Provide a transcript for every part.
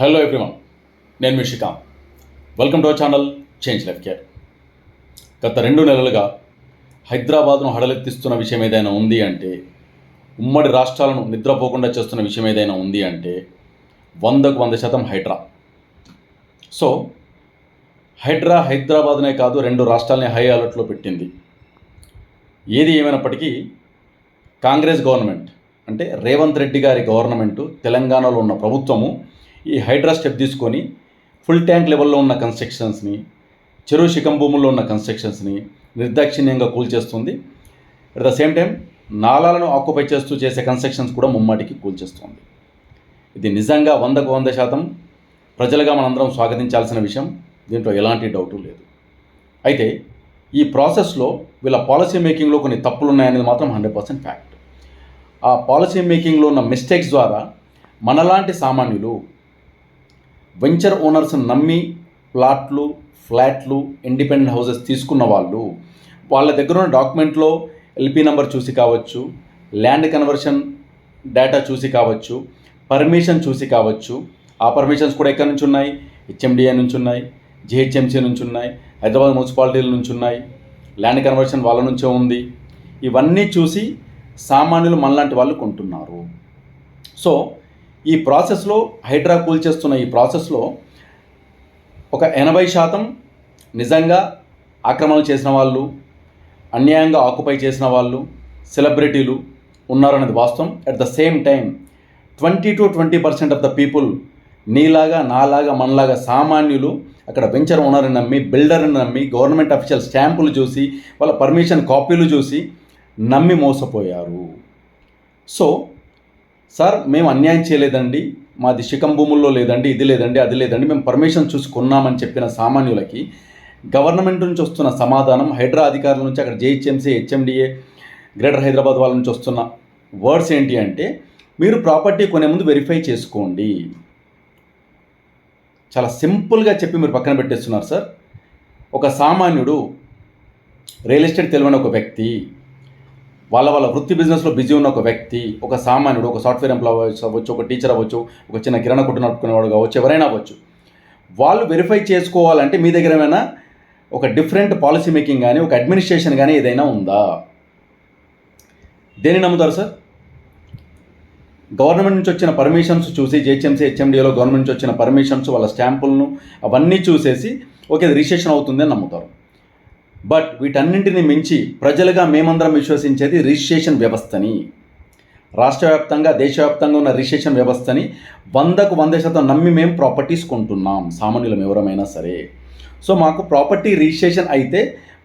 Hello everyone, నేను మీ Srikanth. Welcome to our channel change life care. గత 2 నెలలుగా హైదరాబాద్ను హడలెత్తిస్తున్న విషయం ఏదైనా ఉంది అంటే, ఉమ్మడి రాష్ట్రాలను నిద్రపోకుండా చేస్తున్న విషయం ఏదైనా ఉంది అంటే 100% హైడ్రా. సో హైడ్రా హైదరాబాద్నే కాదు, 2 రాష్ట్రాలని హై అలర్ట్లో పెట్టింది. ఏది ఏమైనప్పటికీ కాంగ్రెస్ గవర్నమెంట్ అంటే రేవంత్ రెడ్డి గారి గవర్నమెంటు, తెలంగాణలో ఉన్న ప్రభుత్వము ఈ హైడ్రా స్టెప్ తీసుకొని ఫుల్ ట్యాంక్ లెవెల్లో ఉన్న కన్స్ట్రక్షన్స్ని, చెరువు శిఖం భూముల్లో ఉన్న కన్స్ట్రక్షన్స్ని నిర్దాక్షిణ్యంగా కూల్చేస్తుంది. అట్ ద సేమ్ టైం నాలాలను ఆక్యుపై చేస్తూ చేసే కన్స్ట్రక్షన్స్ కూడా ముమ్మాటికి కూల్చేస్తుంది. ఇది నిజంగా 100% ప్రజలుగా మనందరం స్వాగతించాల్సిన విషయం. దీంట్లో ఎలాంటి డౌటు లేదు. అయితే ఈ ప్రాసెస్లో వీళ్ళ పాలసీ మేకింగ్లో కొన్ని తప్పులు ఉన్నాయనేది మాత్రం 100% ఫ్యాక్ట్. ఆ పాలసీ మేకింగ్లో ఉన్న మిస్టేక్స్ ద్వారా మనలాంటి సామాన్యులు, వెంచర్ ఓనర్స్ నమ్మి ప్లాట్లు, ఫ్లాట్లు, ఇండిపెండెంట్ హౌసెస్ తీసుకున్న వాళ్ళ దగ్గర ఉన్న డాక్యుమెంట్లో ఎల్పీ నెంబర్ చూసి కావచ్చు, ల్యాండ్ కన్వర్షన్ డేటా చూసి కావచ్చు, పర్మిషన్ చూసి కావచ్చు. ఆ పర్మిషన్స్ కూడా ఎక్కడి నుంచి ఉన్నాయి? హెచ్ఎండిఏ నుంచి ఉన్నాయి, జిహెచ్ఎంసీ నుంచి ఉన్నాయి, హైదరాబాద్ మున్సిపాలిటీల నుంచి ఉన్నాయి, ల్యాండ్ కన్వర్షన్ వాళ్ళ నుంచే ఉంది. ఇవన్నీ చూసి సామాన్యులు మనలాంటి వాళ్ళు కొంటున్నారు. సో ఈ ప్రాసెస్లో, హైడ్రా కూల్చేస్తున్న ఈ ప్రాసెస్లో ఒక 80% నిజంగా ఆక్రమణలు చేసిన వాళ్ళు, అన్యాయంగా ఆక్యుపై చేసిన వాళ్ళు, సెలబ్రిటీలు ఉన్నారనేది వాస్తవం. At the same time 20% of the people, నీలాగా, నాలాగా, మనలాగా సామాన్యులు అక్కడ వెంచర్ ఓనర్ని నమ్మి, బిల్డర్ని నమ్మి, గవర్నమెంట్ అఫీషియల్ స్టాంపులు చూసి, వాళ్ళ పర్మిషన్ కాపీలు చూసి నమ్మి మోసపోయారు. సో సార్, మేము అన్యాయం చేయలేదండి, మాది శిఖం భూముల్లో లేదండి, ఇది లేదండి, అది లేదండి, మేము పర్మిషన్ చూసి కొన్నామని చెప్పిన సామాన్యులకి గవర్నమెంట్ నుంచి వస్తున్న సమాధానం, హైడ్రా అధికారుల నుంచి, అక్కడ జేహెచ్ఎంసీ, హెచ్ఎండిఏ, గ్రేటర్ హైదరాబాద్ వాళ్ళ నుంచి వస్తున్న వర్డ్స్ ఏంటి అంటే, మీరు ప్రాపర్టీ కొనే ముందు వెరిఫై చేసుకోండి. చాలా సింపుల్గా చెప్పి మీరు పక్కన పెట్టేస్తున్నారు సార్. ఒక సామాన్యుడు, రియల్ ఎస్టేట్ తెలియని ఒక వ్యక్తి, వాళ్ళ వృత్తి బిజినెస్లో బిజీ ఉన్న ఒక వ్యక్తి, ఒక సామాన్యుడు, ఒక సాఫ్ట్వేర్ ఎంప్లాయ్ అవ్వచ్చు, ఒక టీచర్ అవ్వచ్చు, ఒక చిన్న కిరాణా కొట్టు నడుపుకునేవాడు కావచ్చు, ఎవరైనా అవ్వచ్చు. వాళ్ళు వెరిఫై చేసుకోవాలంటే మీ దగ్గర ఏమైనా ఒక డిఫరెంట్ పాలసీ మేకింగ్ కానీ, ఒక అడ్మినిస్ట్రేషన్ కానీ ఏదైనా ఉందా? దేన్ని నమ్ముతారు సార్? గవర్నమెంట్ నుంచి వచ్చిన పర్మిషన్స్ చూసి, జేహెచ్ఎంసీ, హెచ్ఎండిఏలో గవర్నమెంట్ నుంచి వచ్చిన పర్మిషన్స్, వాళ్ళ స్టాంపులను అవన్నీ చూసేసి ఓకే రిజిస్ట్రేషన్ అవుతుంది అని నమ్ముతారు. బట్ వీటన్నింటిని మించి ప్రజలుగా మేమందరం విశ్వసించేది రిజిస్ట్రేషన్ వ్యవస్థని, రాష్ట్ర వ్యాప్తంగా, దేశవ్యాప్తంగా ఉన్న రిజిస్ట్రేషన్ వ్యవస్థని 100% నమ్మి మేము ప్రాపర్టీస్ కొంటున్నాం, సామాన్యులం ఎవరమైనా సరే. సో మాకు ప్రాపర్టీ రిజిస్ట్రేషన్ అయితే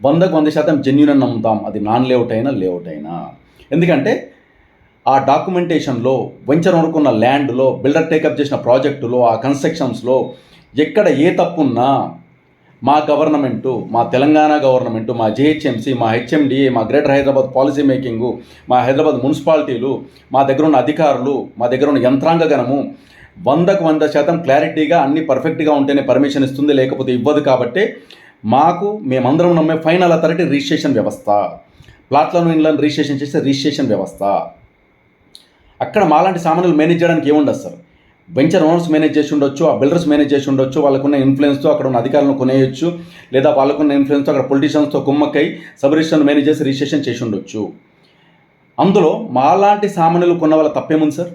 100% జెన్యూన్ అని నమ్ముతాం, అది నాన్ లేఅవుట్ అయినా లేఅవుట్ అయినా. ఎందుకంటే ఆ డాక్యుమెంటేషన్లో, వెంచర్ అనుకున్న ల్యాండ్లో, బిల్డర్ టేకప్ చేసిన ప్రాజెక్టులో, ఆ కన్స్ట్రక్షన్స్లో ఎక్కడ ఏ తప్పున్నా మా గవర్నమెంటు, మా తెలంగాణ గవర్నమెంటు, మా జిహెచ్ఎంసీ, మా హెచ్ఎండిఏ, మా గ్రేటర్ హైదరాబాద్ పాలసీ మేకింగు, మా హైదరాబాద్ మున్సిపాలిటీలు, మా దగ్గర ఉన్న అధికారులు, మా దగ్గర ఉన్న యంత్రాంగ గణము 100% క్లారిటీగా అన్నీ పర్ఫెక్ట్గా ఉంటేనే పర్మిషన్ ఇస్తుంది, లేకపోతే ఇవ్వదు. కాబట్టి మేమందరం నమ్మే ఫైనల్ అథారిటీ రిజిస్ట్రేషన్ వ్యవస్థ. ప్లాట్లను, ఇళ్ళను రిజిస్ట్రేషన్ చేసే రిజిస్ట్రేషన్ వ్యవస్థ. అక్కడ మాలాంటి సామాన్యులు మేనేజ్ చేయడానికి ఏముండదు సార్. వెంచర్ ఓనర్స్ మేనేజ్ చేసి ఉండొచ్చు, ఆ బిల్డర్స్ మేనేజ్ చేసి ఉండొచ్చు, వాళ్ళకున్న ఇన్ఫ్లుయెన్స్తో అక్కడ ఉన్న అధికారులను కొనేయచ్చు, లేదా వాళ్ళకున్న ఇన్ఫ్లుయెన్స్తో అక్కడ పొలిటీషియన్స్తో కుమ్మక్కై సబ్ రిజిస్ట్రేషన్ మేనేజ్ చేసి రిజిస్ట్రేషన్ చేసి ఉండొచ్చు. అందులో మాలాంటి సామాన్యులు కొన్న వాళ్ళ తప్పేముంది సార్?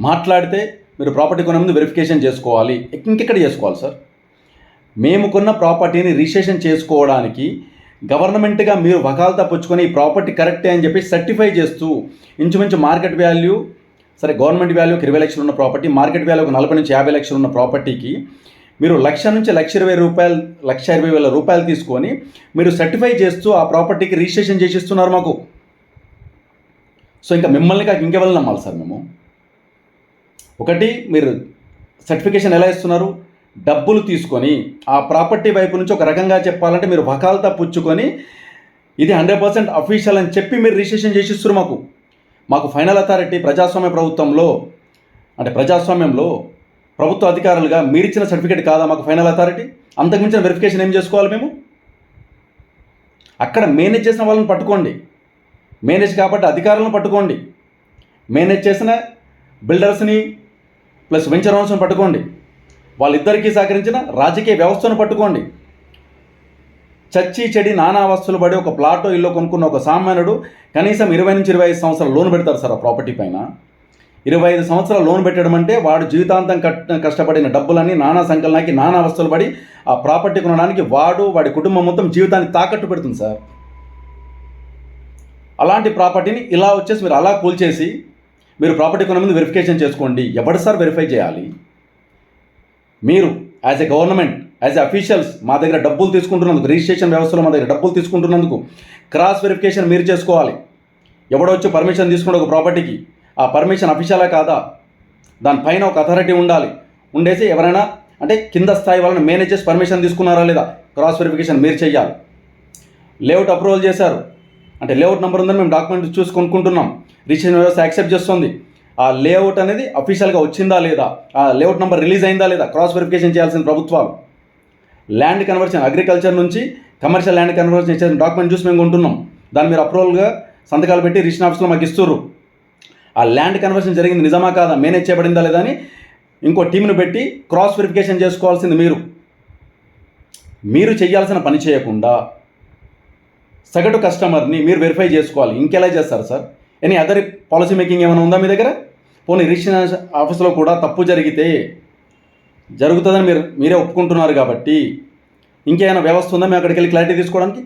మాట్లాడితే మీరు ప్రాపర్టీ కొనే ముందు వెరిఫికేషన్ చేసుకోవాలి. ఇంకెక్కడ చేసుకోవాలి సార్? మేము కొన్న ప్రాపర్టీని రిజిస్ట్రేషన్ చేసుకోవడానికి గవర్నమెంట్గా మీరు వకాల్తా పుచ్చుకొని ఈ ప్రాపర్టీ కరెక్టే అని చెప్పి సర్టిఫై చేస్తూ, ఇంచుమించు మార్కెట్ వాల్యూ, సరే గవర్నమెంట్ వాల్యూ 20 లక్షలు ఉన్న ప్రాపర్టీ, మార్కెట్ వాల్యూ 40 నుంచి 50 లక్షలు ఉన్న ప్రాపర్టీకి మీరు 1,00,000 నుంచి 1,20,000 రూపాయలు తీసుకొని మీరు సర్టిఫై చేస్తూ ఆ ప్రాపర్టీకి రిజిస్ట్రేషన్ చేసిస్తున్నారు మాకు. సో ఇంకా మిమ్మల్ని కాక ఇంకెవరిని నమ్మాలి సార్ మేము? ఒకటి, మీరు సర్టిఫికేషన్ ఎలా ఇస్తున్నారు? డబ్బులు తీసుకొని ఆ ప్రాపర్టీ వైపు నుంచి ఒక రకంగా చెప్పాలంటే మీరు వకాల్తా పుచ్చుకొని ఇది 100% అఫీషియల్ అని చెప్పి మీరు రిజిస్ట్రేషన్ చేసిస్తున్నారు మాకు ఫైనల్ అథారిటీ. ప్రజాస్వామ్యంలో ప్రభుత్వ అధికారులుగా మీరిచ్చిన సర్టిఫికేట్ కాదా మాకు ఫైనల్ అథారిటీ? అంతకుమించిన వెరిఫికేషన్ ఏం చేసుకోవాలి మేము? అక్కడ మేనేజ్ చేసిన వాళ్ళని పట్టుకోండి, మేనేజ్ కాబట్టి అధికారులను పట్టుకోండి, మేనేజ్ చేసిన బిల్డర్స్ని, ప్లస్ వెంచర్ ఓనర్స్ని పట్టుకోండి, వాళ్ళిద్దరికీ సహకరించిన రాజకీయ వ్యవస్థను పట్టుకోండి. చచ్చి చెడి నానావస్థలు పడి ఒక ప్లాటో ఇల్లు కొనుక్కున్న ఒక సామాన్యుడు కనీసం 20 నుంచి 25 సంవత్సరాలు లోన్ పెడతారు సార్ ఆ ప్రాపర్టీ పైన. 25 సంవత్సరాలు లోన్ పెట్టడం అంటే వాడు జీవితాంతం కష్టపడిన డబ్బులన్నీ నానా సంకలనానికి నానా అవస్థలు పడి ఆ ప్రాపర్టీ కొనడానికి వాడి కుటుంబం మొత్తం జీవితాన్ని తాకట్టు పెడుతుంది సార్. అలాంటి ప్రాపర్టీని ఇలా వచ్చేసి మీరు అలా కూల్చేసి మీరు ప్రాపర్టీ కొనే ముందు వెరిఫికేషన్ చేసుకోండి. ఎవడు సార్ వెరిఫై చేయాలి? మీరు as a government, as a officials మా దగ్గర డబ్బులు తీసుకుంటున్నందుకు, రిజిస్ట్రేషన్ వ్యవస్థలో మా దగ్గర డబ్బులు తీసుకుంటున్నందుకు క్రాస్ వెరిఫికేషన్ మీరు చేసుకోవాలి. ఎవడో వచ్చి పర్మిషన్ తీసుకుంటే ఒక ప్రాపర్టీకి ఆ పర్మిషన్ అఫీషియలా కాదా, దానిపైన ఒక అథారిటీ ఉండాలి. ఉండేసి ఎవరైనా అంటే కింద స్థాయి వాళ్ళని మేనేజ్ చేసి పర్మిషన్ తీసుకున్నారా లేదా క్రాస్ వెరిఫికేషన్ మీరు చేయాలి. లేఅవుట్ అప్రూవల్ చేశారు అంటే లేఅవుట్ నెంబర్ ఉందని మేము డాక్యుమెంట్ చూసి కొనుక్కుంటున్నాం, రిజిస్ట్రేషన్ వ్యవస్థ యాక్సెప్ట్ చేస్తుంది. ఆ లేఅవుట్ అనేది అఫీషియల్గా వచ్చిందా లేదా, ఆ లేఅవుట్ నెంబర్ రిలీజ్ అయిందా లేదా క్రాస్ వెరిఫికేషన్ చేయాల్సిన ప్రభుత్వాలు. ల్యాండ్ కన్వర్షన్ అగ్రికల్చర్ నుంచి కమర్షియల్ ల్యాండ్ కన్వర్షన్ చేసిన డాక్యుమెంట్ చూసి మేము కొంటున్నాం, దాన్ని మీరు అప్రూవల్గా సంతకాలు పెట్టి రిజిస్ట్రేషన్ ఆఫీస్లో మాకు ఇస్తుర్రు. ఆ ల్యాండ్ కన్వర్షన్ జరిగింది నిజమా కాదా, మేనేజ్ చేయబడిందా లేదా అని ఇంకో టీంను పెట్టి క్రాస్ వెరిఫికేషన్ చేసుకోవాల్సింది మీరు చేయాల్సిన పని చేయకుండా సగటు కస్టమర్ని మీరు వెరిఫై చేసుకోవాలి. ఇంకెలా చేస్తారు sir? Any other policy making ఏమైనా ఉందా మీ దగ్గర? పోనీ రిజిస్ట్రేషన్ ఆఫీస్లో కూడా తప్పు జరిగితే జరుగుతుందని మీరే ఒప్పుకుంటున్నారు కాబట్టి ఇంకేమైనా వ్యవస్థ ఉందా మేము అక్కడికి వెళ్ళి క్లారిటీ తీసుకోవడానికి?